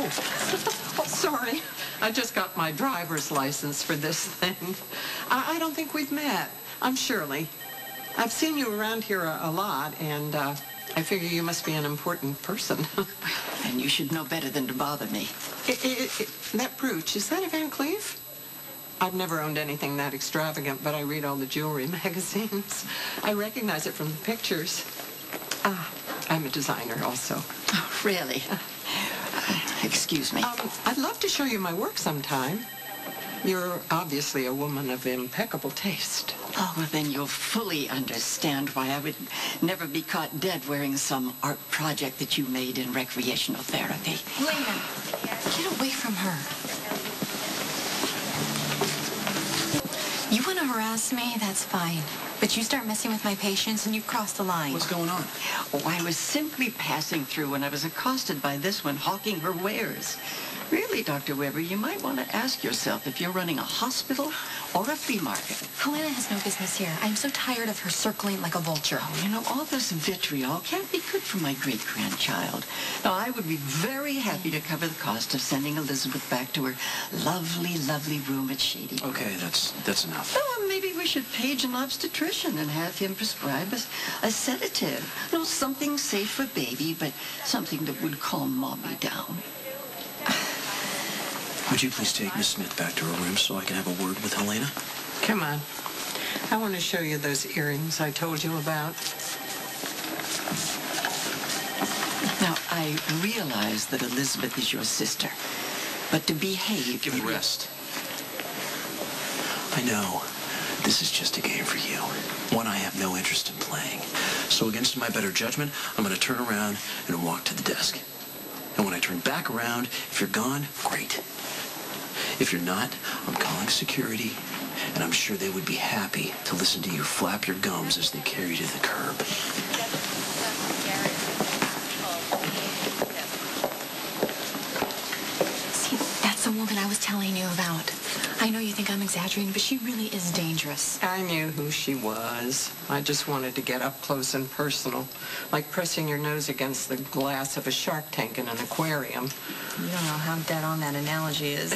Oh, sorry. I just got my driver's license for this thing. I don't think we've met. I'm Shirley. I've seen you around here a lot, and I figure you must be an important person. And you should know better than to bother me. That brooch, is that a Van Cleef? I've never owned anything that extravagant, but I read all the jewelry magazines. I recognize it from the pictures. I'm a designer also. Oh, really? Excuse me. I'd love to show you my work sometime. You're obviously a woman of impeccable taste. Oh, well, then you'll fully understand why I would never be caught dead wearing some art project that you made in recreational therapy. Helena, get away from her. You want to harass me? That's fine. But you start messing with my patients and you've crossed the line. What's going on? Oh, I was simply passing through when I was accosted by this one hawking her wares. Really, Dr. Weber, you might want to ask yourself if you're running a hospital or a flea market. Helena has no business here. I'm so tired of her circling like a vulture. Oh, you know, all this vitriol can't be good for my great-grandchild. Now, I would be very happy to cover the cost of sending Elizabeth back to her lovely, lovely room at Shady. Okay, that's enough. Oh, well, maybe we should page an obstetrician and have him prescribe a sedative. No, something safe for baby, but something that would calm Mommy down. Would you please take Miss Smith back to her room so I can have a word with Helena? Come on. I want to show you those earrings I told you about. Now, I realize that Elizabeth is your sister, but to behave... Give it a rest. I know. This is just a game for you. One I have no interest in playing. So against my better judgment, I'm going to turn around and walk to the desk. And when I turn back around, if you're gone, great. If you're not, I'm calling security, and I'm sure they would be happy to listen to you flap your gums as they carry you to the curb. See, that's the woman I was telling you about. I know you think I'm exaggerating, but she really is dangerous. I knew who she was. I just wanted to get up close and personal, like pressing your nose against the glass of a shark tank in an aquarium. You don't know how dead on that analogy is.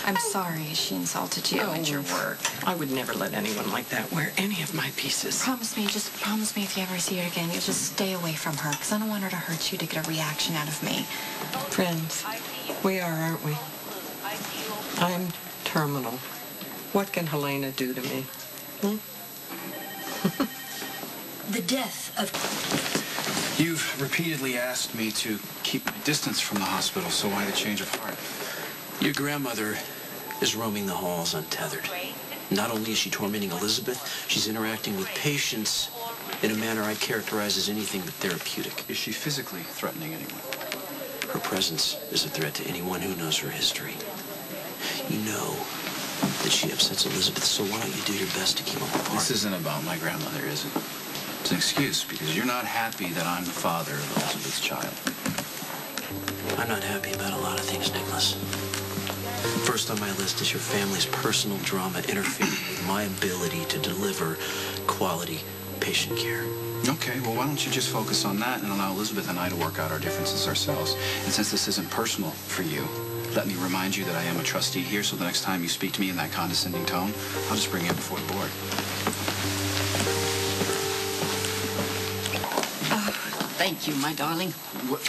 I'm sorry she insulted you at your work. I would never let anyone like that wear any of my pieces. Just promise me if you ever see her again, you'll just stay away from her, because I don't want her to hurt you to get a reaction out of me. Friends, we are, aren't we? I'm terminal. What can Helena do to me? The death of... You've repeatedly asked me to keep my distance from the hospital, so why the change of heart? Your grandmother is roaming the halls untethered. Not only is she tormenting Elizabeth, she's interacting with patients in a manner I'd characterize as anything but therapeutic. Is she physically threatening anyone? Her presence is a threat to anyone who knows her history. You know that she upsets Elizabeth, so why don't you do your best to keep them apart? This isn't about my grandmother, is it? It's an excuse, because you're not happy that I'm the father of Elizabeth's child. I'm not happy about a lot of things, Nikolas. First on my list is your family's personal drama interfering with my ability to deliver quality patient care. Okay, well, why don't you just focus on that and allow Elizabeth and I to work out our differences ourselves? And since this isn't personal for you, let me remind you that I am a trustee here, so the next time you speak to me in that condescending tone, I'll just bring you before the board. Thank you, my darling. What?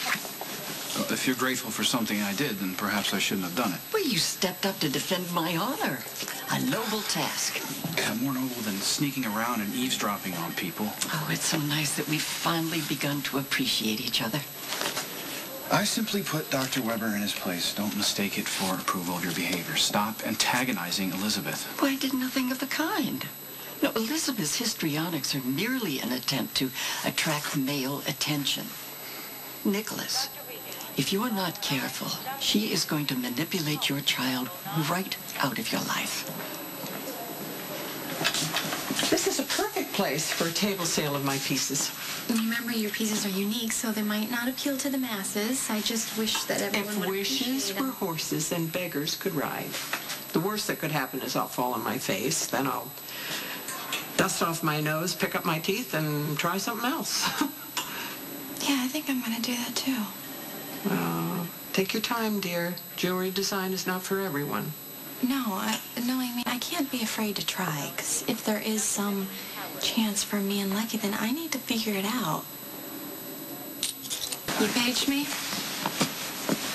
If you're grateful for something I did, then perhaps I shouldn't have done it. Well, you stepped up to defend my honor. A noble task. Yeah, more noble than sneaking around and eavesdropping on people. Oh, it's so nice that we've finally begun to appreciate each other. I simply put Dr. Weber in his place. Don't mistake it for approval of your behavior. Stop antagonizing Elizabeth. Well, I did nothing of the kind. No, Elizabeth's histrionics are merely an attempt to attract male attention. Nikolas, if you are not careful, she is going to manipulate your child right out of your life. This is a perfect place for a table sale of my pieces. Remember, your pieces are unique, so they might not appeal to the masses. I just wish that everyone would If wishes were horses and beggars could ride, the worst that could happen is I'll fall on my face. Then I'll dust off my nose, pick up my teeth, and try something else. Yeah, I think I'm going to do that, too. Take your time, dear. Jewelry design is not for everyone. No, I mean, I can't be afraid to try, because if there is some chance for me and Lucky, then I need to figure it out. You paged me?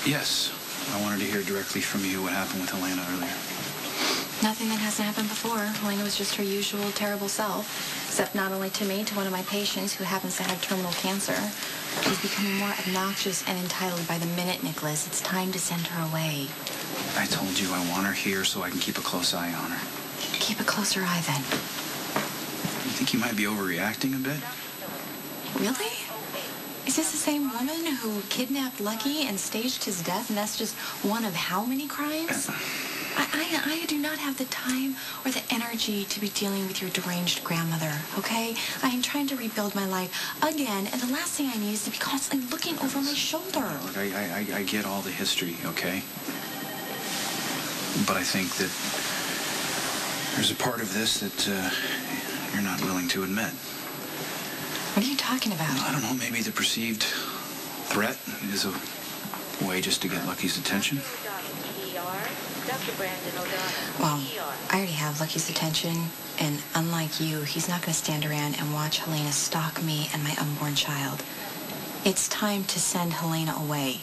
Yes. I wanted to hear directly from you what happened with Helena earlier. Nothing that hasn't happened before. Helena was just her usual terrible self, except not only to me, to one of my patients who happens to have terminal cancer. She's becoming more obnoxious and entitled by the minute, Nikolas. It's time to send her away. I told you I want her here so I can keep a close eye on her. Keep a closer eye, then. You think you might be overreacting a bit? Really? Is this the same woman who kidnapped Lucky and staged his death, and that's just one of how many crimes? I do not have the time or the energy to be dealing with your deranged grandmother, okay? I am trying to rebuild my life again, and the last thing I need is to be constantly looking over my shoulder. Look, I get all the history, okay? But I think that there's a part of this that you're not willing to admit. What are you talking about? I don't know, maybe the perceived threat is a way just to get Lucky's attention. Well, I already have Lucky's attention, and unlike you, he's not going to stand around and watch Helena stalk me and my unborn child. It's time to send Helena away.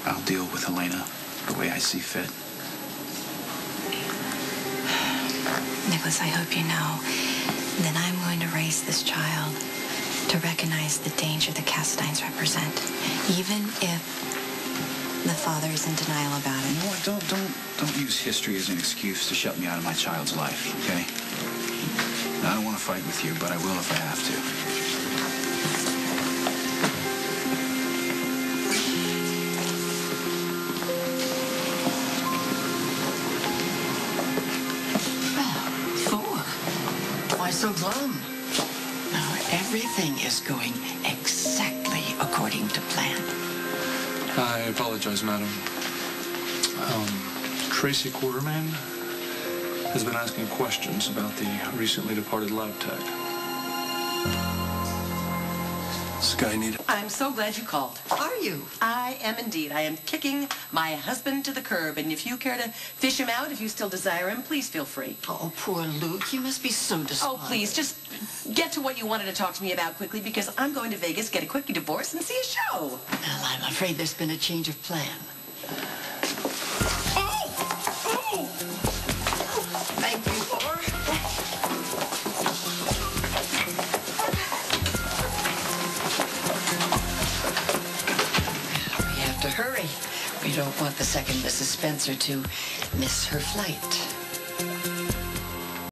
I'll deal with Helena the way I see fit. Nikolas, I hope you know that I'm going to raise this child to recognize the danger the Castines represent, even if the father is in denial about it. You know what? Don't use history as an excuse to shut me out of my child's life, okay? I don't want to fight with you, but I will if I have to. Why so glum? Now, everything is going exactly according to plan. I apologize, madam. Tracy Quarterman has been asking questions about the recently departed lab tech. Does this guy need... I'm so glad you called. Are you? I am indeed. I am kicking my husband to the curb, and if you care to fish him out, if you still desire him, please feel free. Oh, poor Luke. He must be so disappointed. Oh, please, just get to what you wanted to talk to me about quickly, because I'm going to Vegas, get a quickie divorce, and see a show. Well, I'm afraid there's been a change of plan. Thank you, Laura. We have to hurry. We don't want the second Mrs. Spencer to miss her flight.